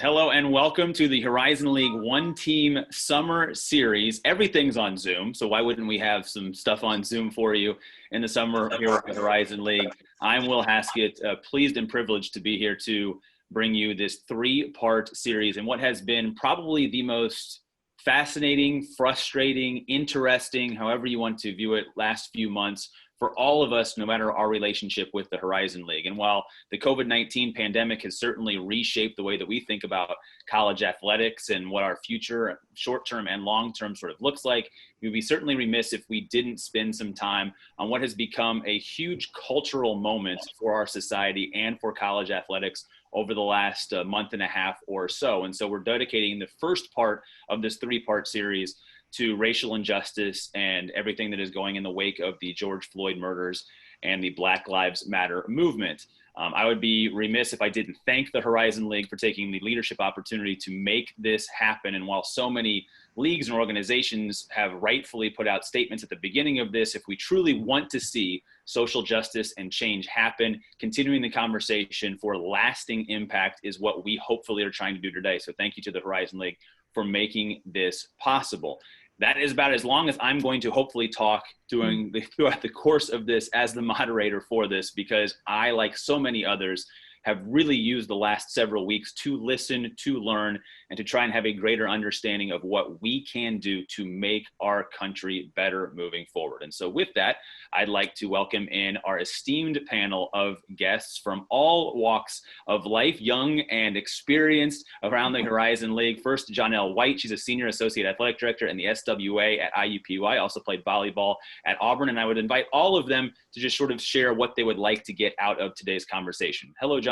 Hello and welcome to the Horizon League One Team Summer Series. Everything's on Zoom, so why wouldn't we have some stuff on Zoom for you in the summer here at Horizon League? I'm Will Haskett, pleased and privileged to be here to bring you this three-part series and what has been probably the most fascinating, frustrating, interesting, however you want to view it, last few months for all of us, no matter our relationship with the Horizon League. And while the COVID-19 pandemic has certainly reshaped the way that we think about college athletics and what our future, short-term and long-term sort of looks like, we'd be certainly remiss if we didn't spend some time on what has become a huge cultural moment for our society and for college athletics over the last month and a half or so. And so we're dedicating the first part of this three-part series to racial injustice and everything that is going in the wake of the George Floyd murders and the Black Lives Matter movement. I would be remiss if I didn't thank the Horizon League for taking the leadership opportunity to make this happen. And while so many leagues and organizations have rightfully put out statements at the beginning of this, if we truly want to see social justice and change happen, continuing the conversation for lasting impact is what we hopefully are trying to do today. So thank you to the Horizon League for making this possible. That is about as long as I'm going to hopefully talk throughout the course of this as the moderator for this, because I, like so many others, have really used the last several weeks to listen, to learn, and to try and have a greater understanding of what we can do to make our country better moving forward. And so with that, I'd like to welcome in our esteemed panel of guests from all walks of life, young and experienced around the Horizon League. First, Jonelle White. She's a Senior Associate Athletic Director in the SWA at IUPUI, also played volleyball at Auburn. And I would invite all of them to just sort of share what they would like to get out of today's conversation. Hello, Jonelle.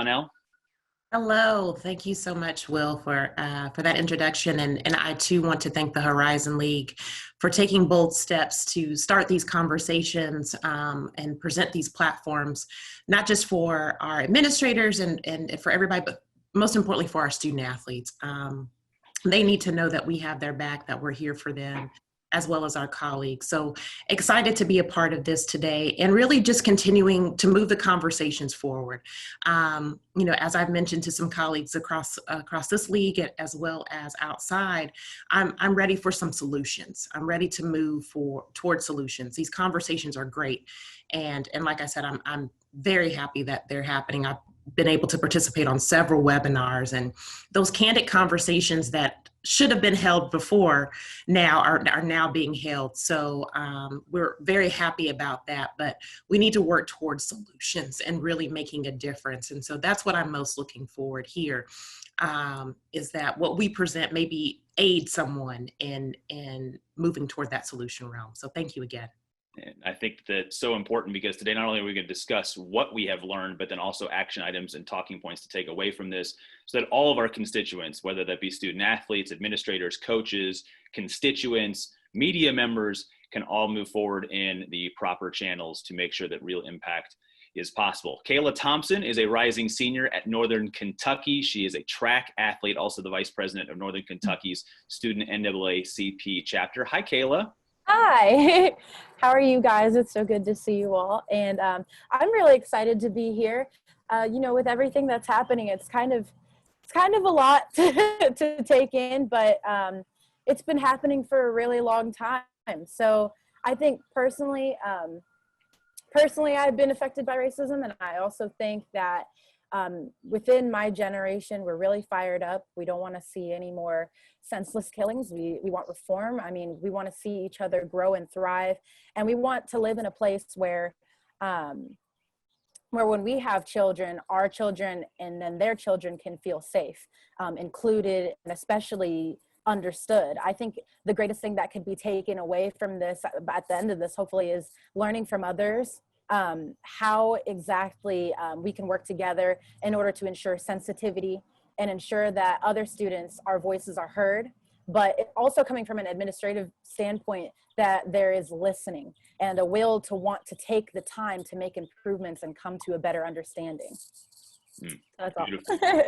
Hello. Thank you so much, Will, for that introduction. And I, too, want to thank the Horizon League for taking bold steps to start these conversations and present these platforms, not just for our administrators and for everybody, but most importantly for our student athletes. They need to know that we have their back, that we're here for them, as well as our colleagues. So excited to be a part of this today and really just continuing to move the conversations forward. As I've mentioned to some colleagues across this league as well as outside, I'm ready for some solutions. I'm ready to move towards solutions. These conversations are great. And like I said, I'm very happy that they're happening. I've been able to participate on several webinars, and those candid conversations that should have been held before now are now being held. So we're very happy about that, but we need to work towards solutions and really making a difference. And so that's what I'm most looking forward here, is that what we present maybe aid someone in moving toward that solution realm. So thank you again. And I think that's so important because today not only are we going to discuss what we have learned, but then also action items and talking points to take away from this so that all of our constituents, whether that be student athletes, administrators, coaches, constituents, media members, can all move forward in the proper channels to make sure that real impact is possible. Kayla Thompson is a rising senior at Northern Kentucky. She is a track athlete, also the vice president of Northern Kentucky's Student NAACP chapter. Hi, Kayla. Hi, how are you guys? It's so good to see you all. And I'm really excited to be here. With everything that's happening, it's kind of a lot to take in, but it's been happening for a really long time. So I think personally, I've been affected by racism. And I also think that within my generation, we're really fired up. We don't want to see any more senseless killings. We want reform. I mean, we want to see each other grow and thrive. And we want to live in a place where when we have children, our children and then their children can feel safe, included, and especially understood. I think the greatest thing that could be taken away from this at the end of this, hopefully, is learning from others how exactly we can work together in order to ensure sensitivity and ensure that other students, our voices are heard, but it also coming from an administrative standpoint that there is listening and a will to want to take the time to make improvements and come to a better understanding. That's all.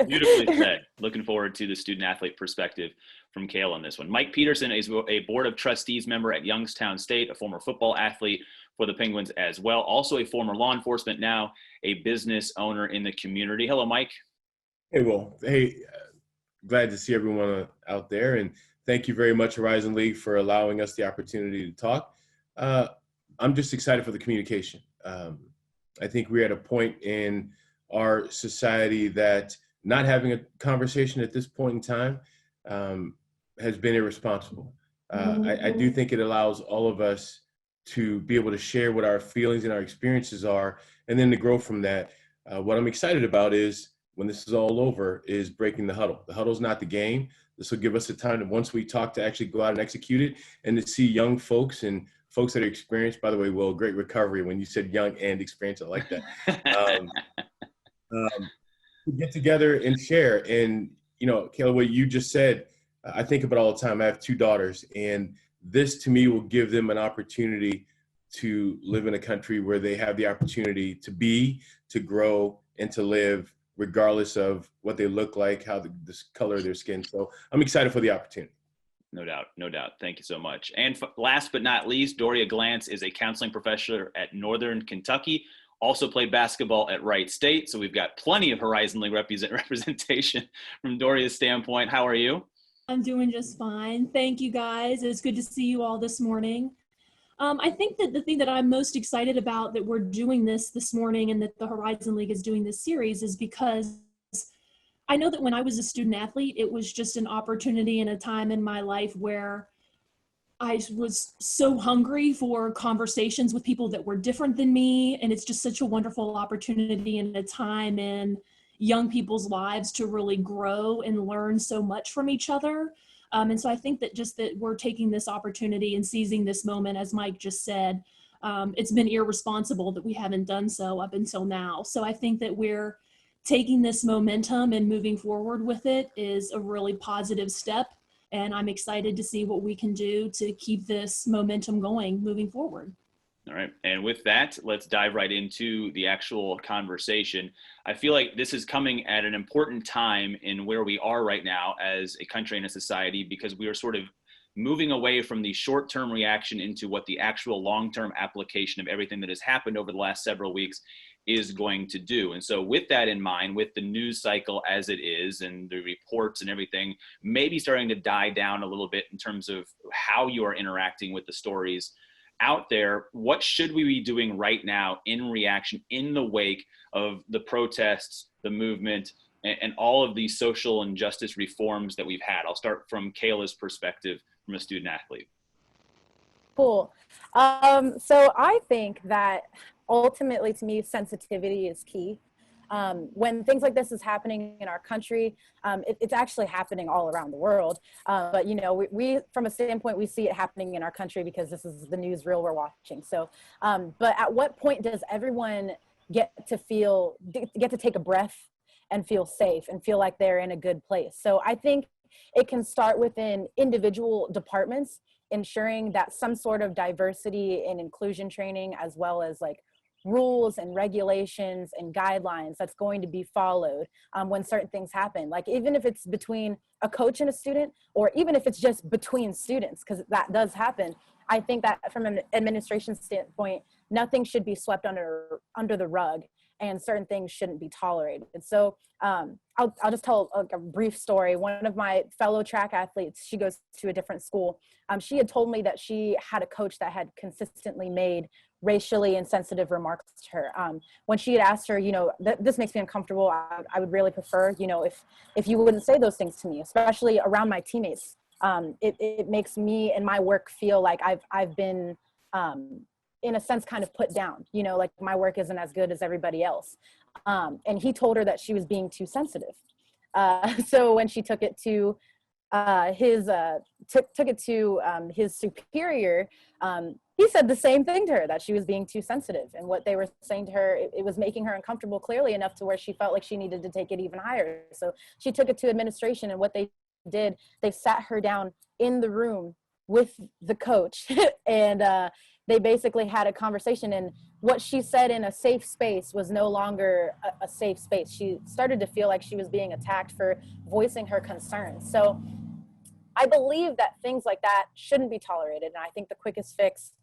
Beautifully said. Looking forward to the student athlete perspective from Kale on this one. Mike Peterson is a board of trustees member at Youngstown State, a former football athlete for the Penguins as well. Also a former law enforcement, now a business owner in the community. Hello, Mike. Hey, Will. Hey, glad to see everyone out there. And thank you very much, Horizon League, for allowing us the opportunity to talk. I'm just excited for the communication. I think we're at a point in our society that not having a conversation at this point in time has been irresponsible. I do think it allows all of us to be able to share what our feelings and our experiences are, and then to grow from that. What I'm excited about is when this is all over is breaking the huddle. The huddle's not the game. This will give us the time to, once we talk, to actually go out and execute it, and to see young folks and folks that are experienced. By the way, Will, great recovery when you said young and experienced. I like that. Get together and share. And, you know, Kayla, what you just said, I think about all the time. I have 2 daughters, and this to me will give them an opportunity to live in a country where they have the opportunity to be, to grow, and to live regardless of what they look like, how the color of their skin. So I'm excited for the opportunity. No doubt. No doubt. Thank you so much. And last but not least, Doria Glantz is a counseling professor at Northern Kentucky, also played basketball at Wright State. So we've got plenty of Horizon League representation from Doria's standpoint. How are you? I'm doing just fine. Thank you, guys. It's good to see you all this morning. I think that the thing that I'm most excited about that we're doing this morning and that the Horizon League is doing this series is because I know that when I was a student athlete, it was just an opportunity and a time in my life where I was so hungry for conversations with people that were different than me. And it's just such a wonderful opportunity and a time in young people's lives to really grow and learn so much from each other. And so I think that just that we're taking this opportunity and seizing this moment, as Mike just said, it's been irresponsible that we haven't done so up until now. So I think that we're taking this momentum and moving forward with it is a really positive step. And I'm excited to see what we can do to keep this momentum going moving forward. All right. And with that, let's dive right into the actual conversation. I feel like this is coming at an important time in where we are right now as a country and a society, because we are sort of moving away from the short-term reaction into what the actual long-term application of everything that has happened over the last several weeks is going to do. And so with that in mind, with the news cycle as it is and the reports and everything maybe starting to die down a little bit in terms of how you are interacting with the stories out there, what should we be doing right now in reaction, in the wake of the protests, the movement, and all of these social and justice reforms that we've had? I'll start from Kayla's perspective from a student athlete. Cool. So I think that ultimately, to me, sensitivity is key. When things like this is happening in our country, it's actually happening all around the world. But, you know, we from a standpoint, we see it happening in our country because this is the newsreel we're watching. So, but at what point does everyone get to take a breath and feel safe and feel like they're in a good place? So I think it can start within individual departments, ensuring that some sort of diversity and inclusion training, as well as like rules and regulations and guidelines that's going to be followed when certain things happen. Like even if it's between a coach and a student, or even if it's just between students, because that does happen. I think that from an administration standpoint, nothing should be swept under the rug, and certain things shouldn't be tolerated. And so I'll just tell a brief story. One of my fellow track athletes, she goes to a different school. She had told me that she had a coach that had consistently made racially insensitive remarks to her. When she had asked her, you know, this makes me uncomfortable. I would really prefer, you know, if you wouldn't say those things to me, especially around my teammates. It makes me and my work feel like I've been, in a sense, kind of put down, you know, like my work isn't as good as everybody else. And he told her that she was being too sensitive. So when she took it to his superior, he said the same thing to her, that she was being too sensitive, and what they were saying to her, it was making her uncomfortable clearly enough to where she felt like she needed to take it even higher. So she took it to administration, and what they did, they sat her down in the room with the coach and they basically had a conversation, and what she said in a safe space was no longer a safe space. She started to feel like she was being attacked for voicing her concerns. So I believe that things like that shouldn't be tolerated, and I think the quickest fix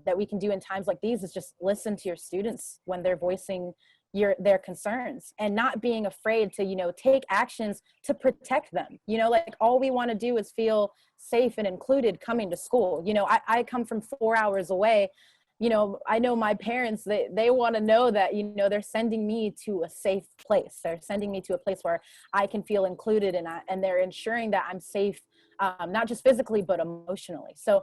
that we can do in times like these is just listen to your students when they're voicing their concerns, and not being afraid to, you know, take actions to protect them. You know, like, all we want to do is feel safe and included coming to school. You know, I come from 4 hours away. You know, I know my parents, they want to know that, you know, they're sending me to a safe place. They're sending me to a place where I can feel included, and they're ensuring that I'm safe, not just physically, but emotionally. So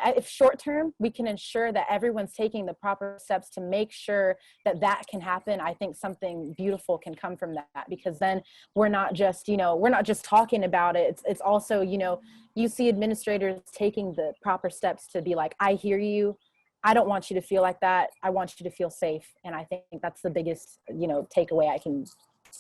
if short term, we can ensure that everyone's taking the proper steps to make sure that that can happen, I think something beautiful can come from that, because then we're not just, you know, we're not just talking about it. It's also, you know, you see administrators taking the proper steps to be like, I hear you. I don't want you to feel like that. I want you to feel safe. And I think that's the biggest, you know, takeaway I can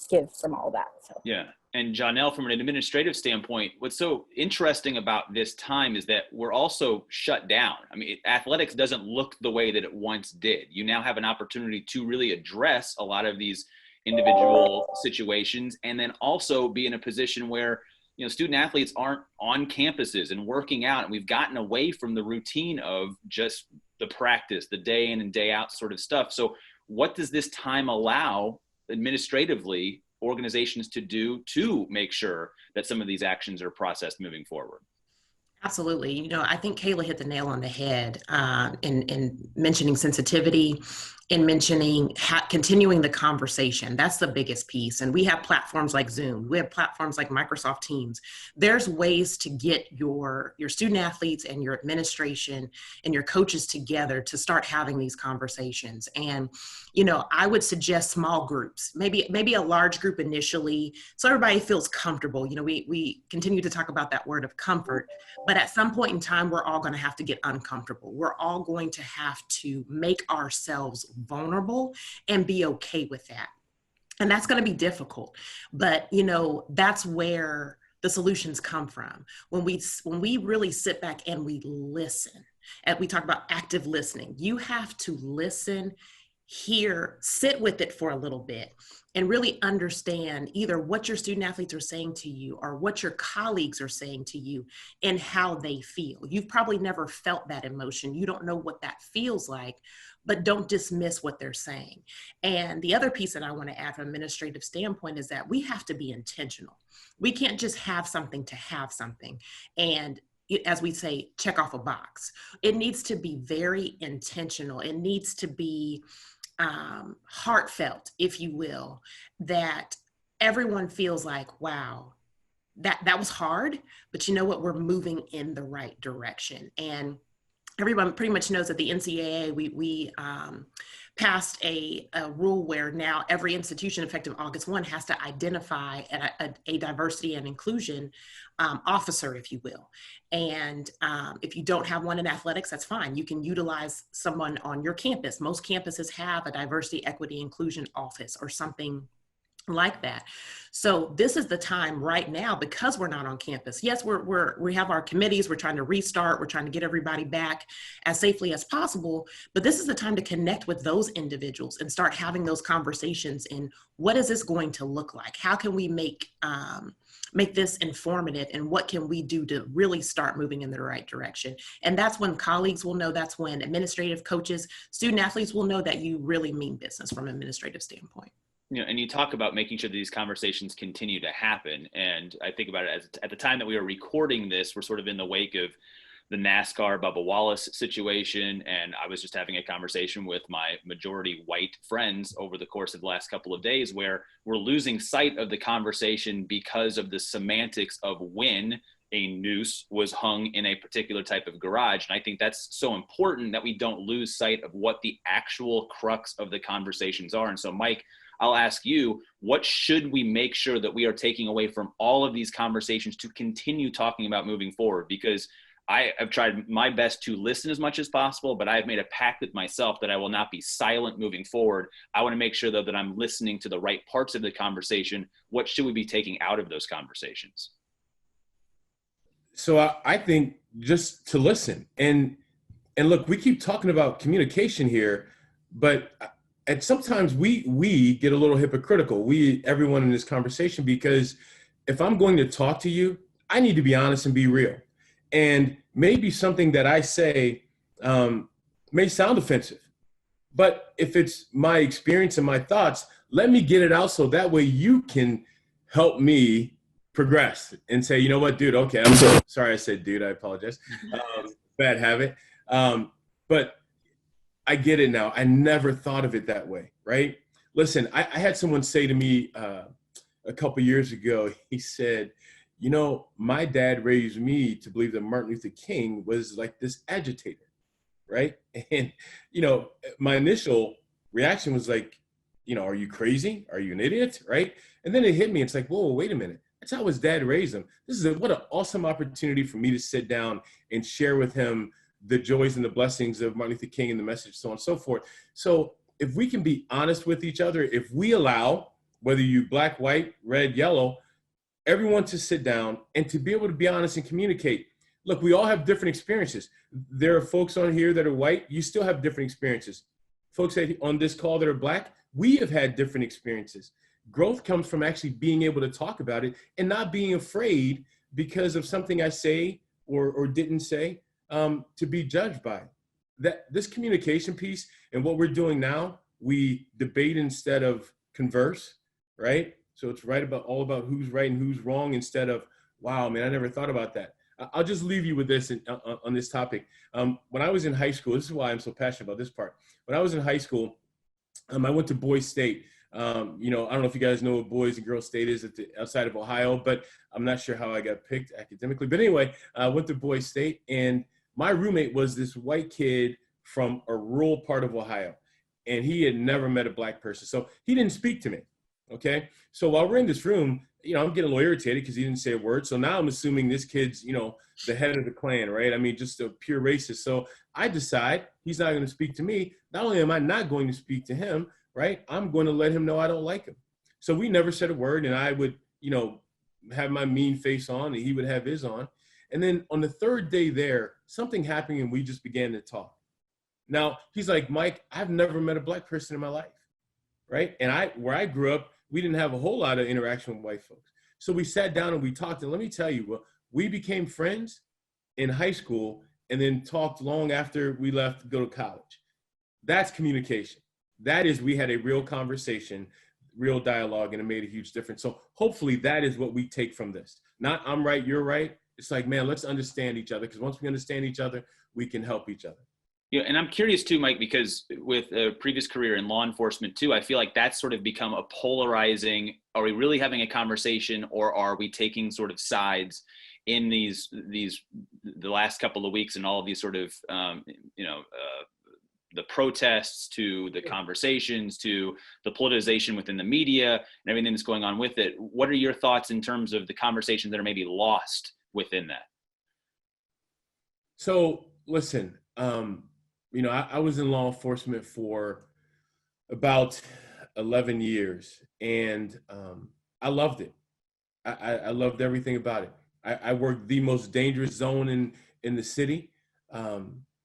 give from all that. So Yeah. And Janelle, from an administrative standpoint, what's so interesting about this time is that we're also shut down. I mean, athletics doesn't look the way that it once did. You now have an opportunity to really address a lot of these individual situations, and then also be in a position where, you know, student athletes aren't on campuses and working out. And we've gotten away from the routine of just the practice, the day in and day out sort of stuff. So what does this time allow administratively organizations to do to make sure that some of these actions are processed moving forward? Absolutely. You know, I think Kayla hit the nail on the head in mentioning sensitivity, in mentioning continuing the conversation. That's the biggest piece. And we have platforms like Zoom. We have platforms like Microsoft Teams. There's ways to get your student athletes and your administration and your coaches together to start having these conversations. And, you know, I would suggest small groups, maybe a large group initially, so everybody feels comfortable. You know, we continue to talk about that word of comfort, but at some point in time, we're all going to have to get uncomfortable. We're all going to have to make ourselves vulnerable and be okay with that. And that's going to be difficult. But, you know, that's where the solutions come from. When we really sit back and we listen, and we talk about active listening, you have to listen, hear, sit with it for a little bit, and really understand either what your student athletes are saying to you or what your colleagues are saying to you and how they feel. You've probably never felt that emotion. You don't know what that feels like, but don't dismiss what they're saying. And the other piece that I want to add from an administrative standpoint is that we have to be intentional. We can't just have something to have something. And as we say, check off a box. It needs to be very intentional. It needs to be heartfelt, if you will, that everyone feels like, wow, that was hard, but you know what, we're moving in the right direction. And everyone pretty much knows that the NCAA, we passed a rule where now every institution effective August 1 has to identify a diversity and inclusion officer, if you will. And if you don't have one in athletics, that's fine. You can utilize someone on your campus. Most campuses have a diversity, equity, inclusion office or something like that. So this is the time right now, because we're not on campus. Yes, we have our committees. We're trying to restart. We're trying to get everybody back as safely as possible. But this is the time to connect with those individuals and start having those conversations. And what is this going to look like? How can we make this informative, and what can we do to really start moving in the right direction? And that's when colleagues will know, that's when administrative coaches, student athletes will know that you really mean business from an administrative standpoint. You know, and you talk about making sure that these conversations continue to happen. And I think about it as at the time that we are recording this, we're sort of in the wake of the NASCAR Bubba Wallace situation. And I was just having a conversation with my majority white friends over the course of the last couple of days, where we're losing sight of the conversation because of the semantics of when a noose was hung in a particular type of garage. And I think that's so important that we don't lose sight of what the actual crux of the conversations are. And so, Mike, I'll ask you, what should we make sure that we are taking away from all of these conversations to continue talking about moving forward? Because I have tried my best to listen as much as possible, but I've made a pact with myself that I will not be silent moving forward. I want to make sure, though, that I'm listening to the right parts of the conversation. What should we be taking out of those conversations? So I think just to listen and look, we keep talking about communication here, but and sometimes we get a little hypocritical, everyone in this conversation, because if I'm going to talk to you, I need to be honest and be real. And maybe something that I say may sound offensive, But if it's my experience and my thoughts, let me get it out so that way you can help me progress and say, you know what, dude, okay, I'm so sorry I said dude, I apologize. Bad habit. But I get it now. I never thought of it that way, right? Listen, I had someone say to me a couple years ago, he said, you know, my dad raised me to believe that Martin Luther King was like this agitator, right? And, you know, my initial reaction was like, you know, are you crazy? Are you an idiot, right? And then it hit me. It's like, whoa, wait a minute. That's how his dad raised him. What an awesome opportunity for me to sit down and share with him the joys and the blessings of Martin Luther King and the message, so on and so forth. So if we can be honest with each other, if we allow, whether you black, white, red, yellow, everyone to sit down and to be able to be honest and communicate. Look, we all have different experiences. There are folks on here that are white. You still have different experiences. Folks that on this call that are black, we have had different experiences. Growth comes from actually being able to talk about it and not being afraid because of something I say or didn't say to be judged by. That this communication piece and what we're doing now, we debate instead of converse, right? So it's all about who's right and who's wrong instead of, wow, man, I never thought about that. I'll just leave you with this on this topic. When I was in high school, this is why I'm so passionate about this part. When I was in high school, I went to Boys State. You know, I don't know if you guys know what Boys and Girls State is outside of Ohio, but I'm not sure how I got picked academically. But anyway, I went to Boys State, and my roommate was this white kid from a rural part of Ohio, and he had never met a black person. So he didn't speak to me, okay? So while we're in this room, you know, I'm getting a little irritated because he didn't say a word. So now I'm assuming this kid's, you know, the head of the clan, right? I mean, just a pure racist. So I decide he's not going to speak to me. Not only am I not going to speak to him, right? I'm going to let him know I don't like him. So we never said a word, and I would, you know, have my mean face on, and he would have his on. And then on the third day there, something happened, and we just began to talk. Now, he's like, Mike, I've never met a black person in my life, right? And where I grew up, we didn't have a whole lot of interaction with white folks. So we sat down and we talked, and let me tell you, well, we became friends in high school and then talked long after we left to go to college. That's communication. That is, we had a real conversation, real dialogue, and it made a huge difference. So hopefully that is what we take from this. Not I'm right, you're right. It's like, man, let's understand each other, because once we understand each other, we can help each other. Yeah, and I'm curious too, Mike, because with a previous career in law enforcement too, I feel like that's sort of become a polarizing, are we really having a conversation, or are we taking sort of sides in the last couple of weeks and all of these sort of, the protests to the conversations to the politicization within the media and everything that's going on with it. What are your thoughts in terms of the conversations that are maybe lost within that? So listen, I was in law enforcement for about 11 years, and I loved it. I loved everything about it. I worked the most dangerous zone in the city,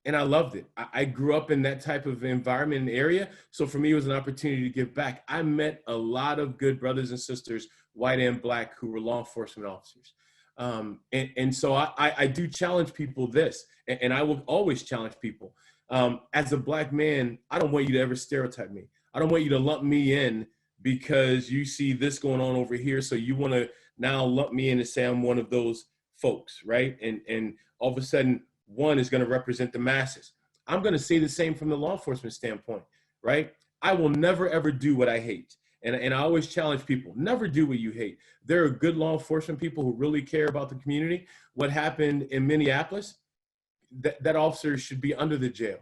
and I loved it. I grew up in that type of environment and area, so for me, it was an opportunity to give back. I met a lot of good brothers and sisters, white and black, who were law enforcement officers. And so I do challenge people this, and I will always challenge people. As a black man, I don't want you to ever stereotype me. I don't want you to lump me in because you see this going on over here. So you want to now lump me in and say I'm one of those folks, right? And all of a sudden, one is going to represent the masses. I'm going to say the same from the law enforcement standpoint, right? I will never, ever do what I hate. And I always challenge people, never do what you hate. There are good law enforcement people who really care about the community. What happened in Minneapolis, that officer should be under the jail.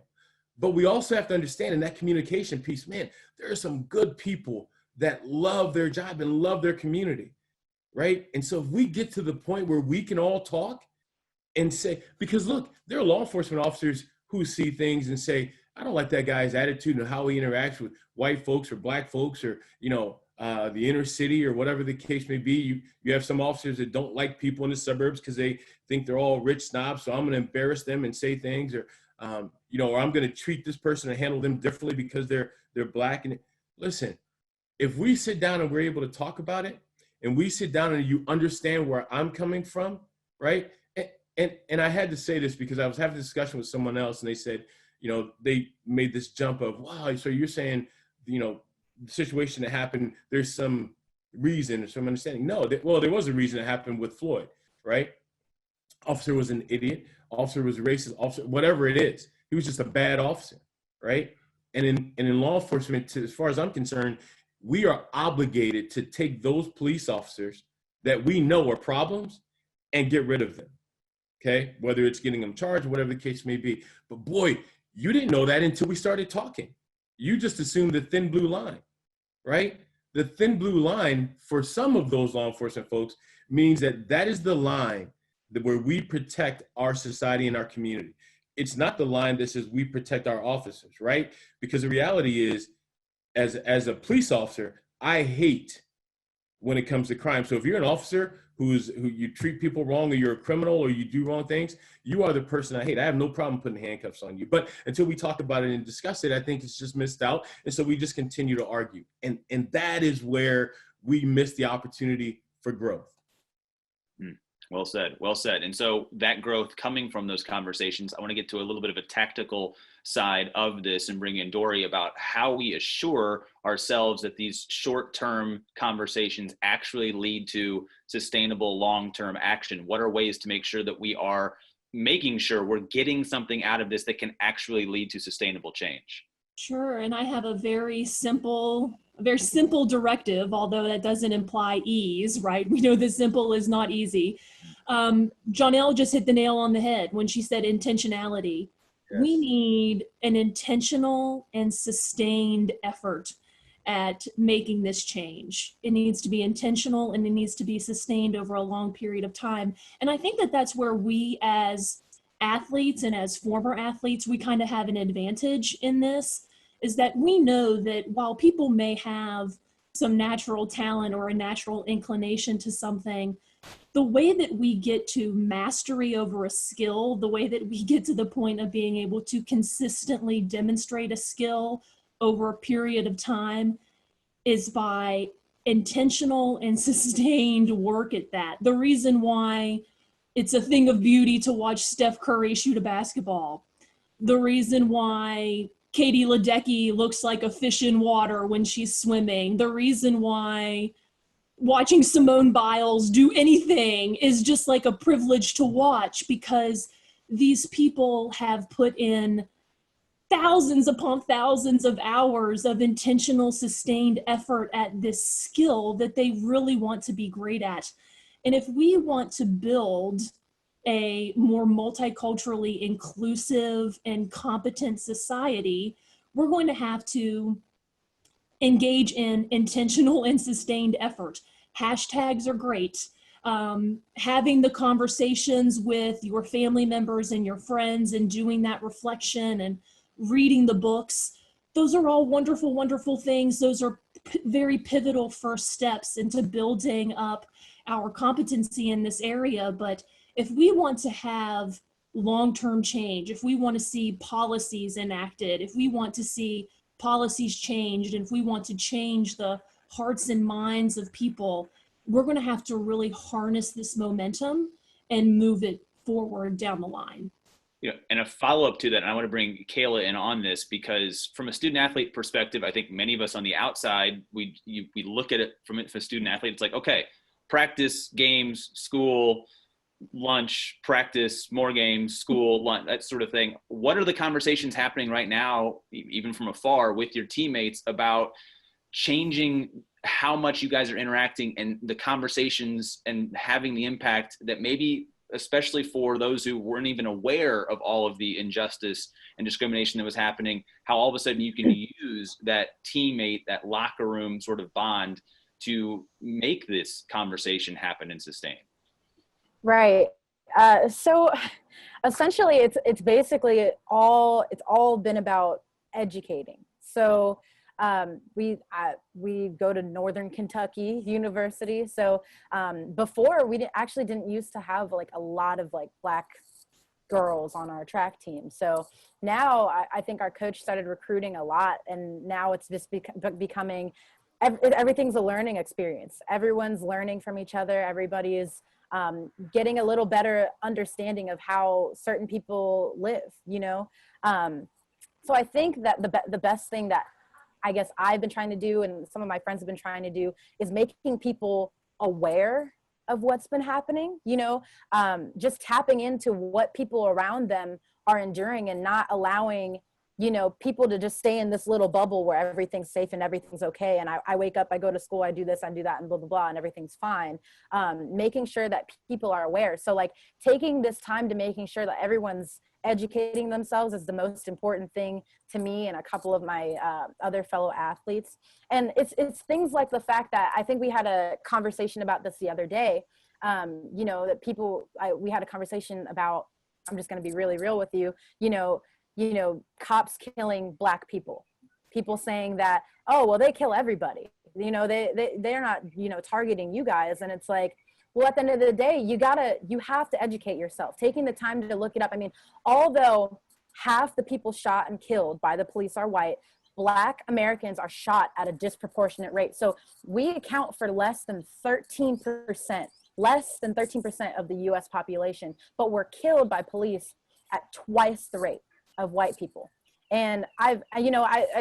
But we also have to understand in that communication piece, man, there are some good people that love their job and love their community, right? And so if we get to the point where we can all talk and say, because look, there are law enforcement officers who see things and say, I don't like that guy's attitude and how he interacts with white folks or black folks or, the inner city or whatever the case may be. You have some officers that don't like people in the suburbs because they think they're all rich snobs. So I'm going to embarrass them and say things, or I'm going to treat this person and handle them differently because they're black. And listen, if we sit down and we're able to talk about it, and we sit down and you understand where I'm coming from, right? And I had to say this because I was having a discussion with someone else, and they said, they made this jump of, wow, so you're saying, the situation that happened, there's some reason or some understanding. No, well, there was a reason it happened with Floyd, right? Officer was an idiot. Officer was racist. Officer, whatever it is, he was just a bad officer, right? And in law enforcement, as far as I'm concerned, we are obligated to take those police officers that we know are problems and get rid of them. Okay, whether it's getting them charged, whatever the case may be. But boy, you didn't know that until we started talking. You just assumed the thin blue line, right? The thin blue line for some of those law enforcement folks means that is the line where we protect our society and our community. It's not the line that says we protect our officers, right? Because the reality is, as a police officer, I hate when it comes to crime. So if you're an officer who you treat people wrong, or you're a criminal, or you do wrong things, you are the person I hate. I have no problem putting handcuffs on you. But until we talk about it and discuss it, I think it's just missed out. And so we just continue to argue. And that is where we miss the opportunity for growth. Well said. Well said. And so that growth coming from those conversations, I want to get to a little bit of a tactical side of this and bring in Dory about how we assure ourselves that these short-term conversations actually lead to sustainable long-term action. What are ways to make sure that we are making sure we're getting something out of this that can actually lead to sustainable change? Sure. And I have a very simple directive, although that doesn't imply ease, right? We know that simple is not easy. Jonelle just hit the nail on the head when she said intentionality. Yes. We need an intentional and sustained effort at making this change. It needs to be intentional and it needs to be sustained over a long period of time. And I think that that's where we as athletes and as former athletes, we kind of have an advantage in this, is that we know that while people may have some natural talent or a natural inclination to something, the way that we get to mastery over a skill, the way that we get to the point of being able to consistently demonstrate a skill over a period of time is by intentional and sustained work at that. The reason why it's a thing of beauty to watch Steph Curry shoot a basketball, the reason why Katie Ledecky looks like a fish in water when she's swimming, the reason why watching Simone Biles do anything is just like a privilege to watch, because these people have put in thousands upon thousands of hours of intentional, sustained effort at this skill that they really want to be great at. And if we want to build a more multiculturally inclusive and competent society, we're going to have to engage in intentional and sustained effort. Hashtags are great. Having the conversations with your family members and your friends and doing that reflection and reading the books, those are all wonderful, wonderful things. Those are very pivotal first steps into building up our competency in this area. But if we want to have long-term change, if we want to see policies enacted, if we want to see policies changed, and if we want to change the hearts and minds of people, we're going to have to really harness this momentum and move it forward down the line. Yeah, and a follow-up to that, and I want to bring Kayla in on this, because from a student-athlete perspective, I think many of us on the outside, we look at it from a student-athlete, it's like, okay, practice, games, school, lunch, practice, more games, school, lunch, that sort of thing. What are the conversations happening right now, even from afar, with your teammates about changing how much you guys are interacting and the conversations and having the impact that maybe, especially for those who weren't even aware of all of the injustice and discrimination that was happening, how all of a sudden you can use that teammate, that locker room sort of bond to make this conversation happen and sustain? Right. So essentially it's basically all been about educating. So we go to Northern Kentucky University. So before we didn't used to have like a lot of like Black girls on our track team. So now I think our coach started recruiting a lot, and now it's just becoming everything's a learning experience. Everyone's learning from each other. Everybody is getting a little better understanding of how certain people live, you know? So I think that the best thing that I guess I've been trying to do, and some of my friends have been trying to do, is making people aware of what's been happening, just tapping into what people around them are enduring, and not allowing, people to just stay in this little bubble where everything's safe and everything's okay. And I wake up, I go to school, I do this, I do that, and blah, blah, blah, and everything's fine. Making sure that people are aware. So like taking this time to making sure that everyone's educating themselves is the most important thing to me and a couple of my other fellow athletes. And it's things like the fact that I think we had a conversation about this the other day, that we had a conversation about, I'm just going to be really real with you, cops killing Black people saying that, oh, well, they kill everybody, they're not, targeting you guys. And it's like, well, at the end of the day, you have to educate yourself. Taking the time to look it up. I mean, although half the people shot and killed by the police are white, Black Americans are shot at a disproportionate rate. So we account for less than 13% of the US population, but we're killed by police at twice the rate of white people. And I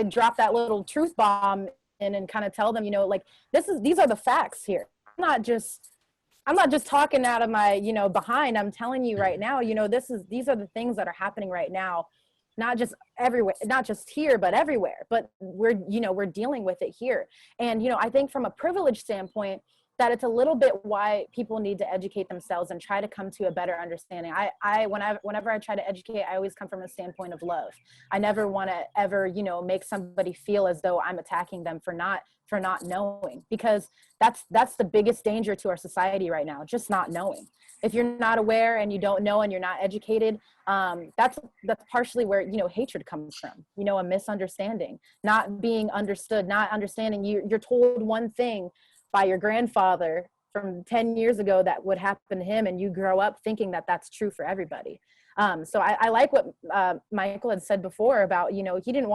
dropped that little truth bomb in and kind of tell them, like, these are the facts here. I'm not just talking out of my, behind. I'm telling you right now, these are the things that are happening right now, not just everywhere, not just here, but everywhere. But we're dealing with it here. And, I think from a privilege standpoint, that it's a little bit why people need to educate themselves and try to come to a better understanding. Whenever I try to educate, I always come from a standpoint of love. I never want to ever, make somebody feel as though I'm attacking them for not knowing, because that's the biggest danger to our society right now, just not knowing. If you're not aware and you don't know and you're not educated, that's partially where, hatred comes from, a misunderstanding, not being understood, not understanding. You're told one thing by your grandfather from 10 years ago that would happen to him, and you grow up thinking that that's true for everybody. So I like what Michael had said before about, he doesn't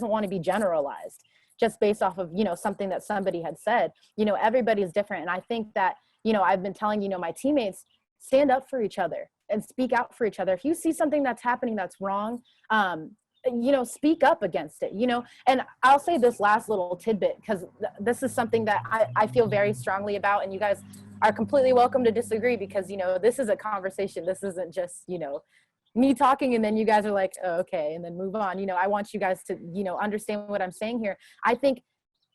want to be generalized just based off of, something that somebody had said. Everybody is different. And I think that, I've been telling, my teammates, stand up for each other and speak out for each other. If you see something that's happening that's wrong, speak up against it, and I'll say this last little tidbit, because this is something that I feel very strongly about, and you guys are completely welcome to disagree, because, this is a conversation. This isn't just, me talking and then you guys are like, oh, okay, and then move on. I want you guys to, understand what I'm saying here. I think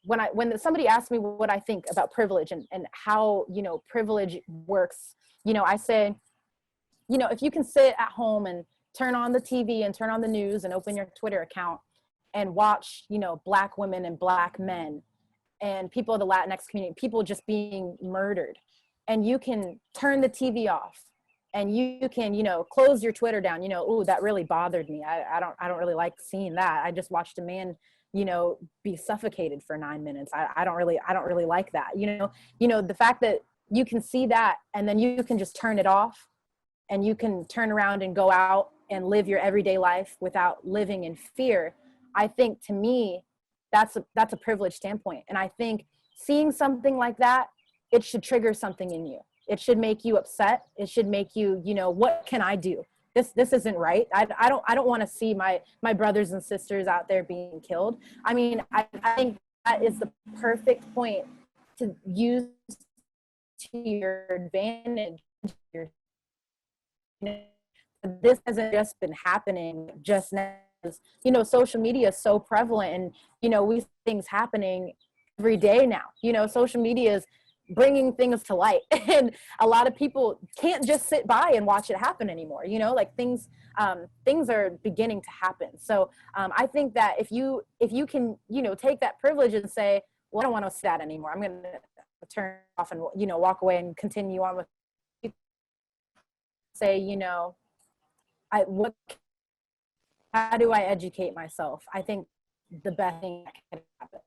when somebody asks me what I think about privilege and how, privilege works, I say, if you can sit at home and turn on the TV and turn on the news and open your Twitter account and watch, Black women and Black men and people of the Latinx community, people just being murdered, and you can turn the TV off and you can, close your Twitter down, oh, that really bothered me. I don't really like seeing that. I just watched a man, be suffocated for 9 minutes. I don't really like that. The fact that you can see that and then you can just turn it off and you can turn around and go out and live your everyday life without living in fear. I think, to me, that's a privileged standpoint. And I think seeing something like that, it should trigger something in you. It should make you upset. It should make you, what can I do? This isn't right. I don't want to see my brothers and sisters out there being killed. I mean, I think that is the perfect point to use to your advantage. This hasn't just been happening just now. Social media is so prevalent, and we see things happening every day now. Social media is bringing things to light, and a lot of people can't just sit by and watch it happen anymore. Things are beginning to happen. So I think that if you can take that privilege and say, well, I don't want to sit that anymore, I'm going to turn off and walk away and continue on with, say, how do I educate myself? I think the best thing that can happen.